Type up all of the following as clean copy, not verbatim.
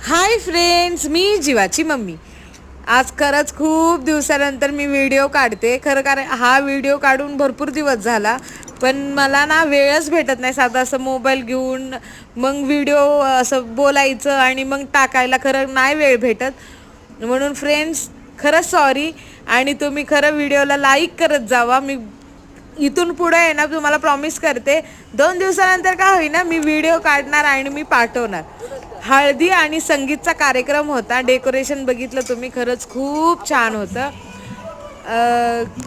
Hi friends, मी जीवाची mummy. आज खरंच खूप दिवसानंतर मी व्हिडिओ काढते. खरं कारण हा व्हिडिओ काढून भरपूर दिवस झाला, पण मला ना वेळच भेटत नाही. साधा असं मोबाईल घेऊन मग व्हिडिओ असं बोलायचं आणि मग टाकायला खरं नाही वेळ भेटत. म्हणून फ्रेंड्स खरंच सॉरी. आणि तुम्ही खरं व्हिडिओला लाईक करत जावा. मी इथून पुढे आहे ना, तुम्हाला प्रॉमिस करते 2 दिवसानंतर का होईना मी व्हिडिओ काढणार आणि मी पाठवणार. हळदी आणि संगीतचा कार्यक्रम होता. डेकोरेशन बघितलं तुम्ही, खरंच खूप छान होतं.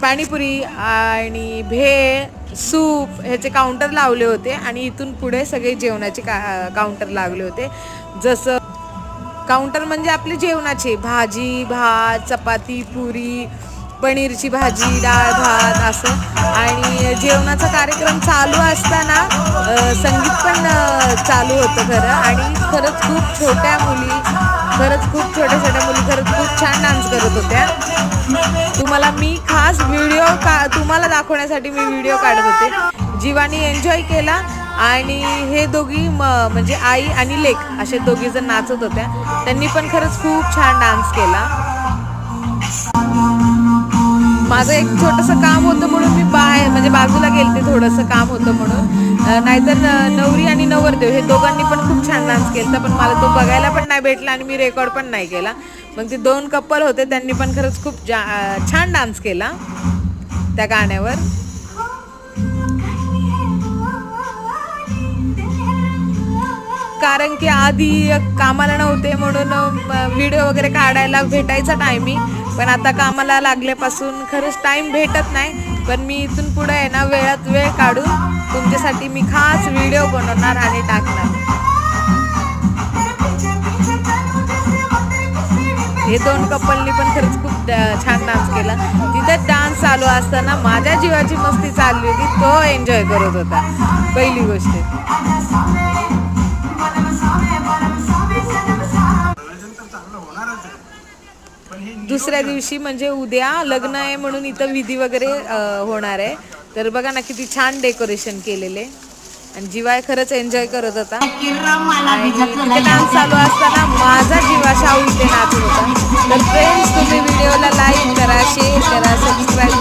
पाणीपुरी आणि भेळ, सूप ह्याचे काउंटर लावले होते आणि इथून पुढे सगळे जेवणाचे काउंटर लावले होते. जसं काउंटर म्हणजे आपले जेवणाचे भाजी, भात, चपाती, पुरी, पनीरची भाजी, डाळ भात असं. आणि जेवणाचा कार्यक्रम चालू असताना संगीत पण चालू होतं खरं. आणि खरंच खूप छोट्या मुली, खरंच खूप छोट्या छोट्या मुली खरंच खूप छान डान्स करत होत्या. तुम्हाला मी खास व्हिडिओ तुम्हाला दाखवण्यासाठी मी व्हिडिओ काढत होते. जीवानी एन्जॉय केला आणि हे दोघी म्हणजे आई आणि लेक असे दोघी जण नाचत होत्या. त्यांनी पण खरंच खूप छान डान्स केला. माझं एक छोटंसं काम होतं म्हणून मी म्हणजे बाजूला गेलते, थोडंसं काम होतं म्हणून. नाहीतर नवरी आणि नवरदेव हे दोघांनी पण खूप छान डान्स केला, पण मला तो बघायला पण नाही भेटला आणि मी रेकॉर्ड पण नाही केला. मग ते 2 कपल होते, त्यांनी पण खरंच खूप छान डान्स केला त्या गाण्यावर. कारण की आधी कामाला नव्हते म्हणून व्हिडिओ वगैरे काढायला भेटायचा टायमिंग, पण आता कामाला लागल्यापासून खरंच टाईम भेटत नाही. पण मी इथून पुढे आहे ना, वेळात वेळ काढून तुमच्यासाठी मी खास व्हिडिओ बनवणार आणि टाकणार. हे 2 कपलनी पण खरंच खूप छान डान्स केला. तिथे डान्स चालू असताना माझ्या जीवाची मस्ती चालली होती, तो एन्जॉय करत होता. पहिली गोष्ट. दुसऱ्या दिवशी म्हणजे उद्या लग्न आहे म्हणून इथं विधी वगैरे होणार आहे. तर बघा ना किती छान डेकोरेशन केलेले. आणि जीवा खरंच एन्जॉय करत होता. आणि तिथे डान्स चालू असताना माझा जीवा शाहू इथे नाचत होता. तर फ्रेंड्स, तुम्ही व्हिडिओला लाईक करा, शेअर करा, सबस्क्राईब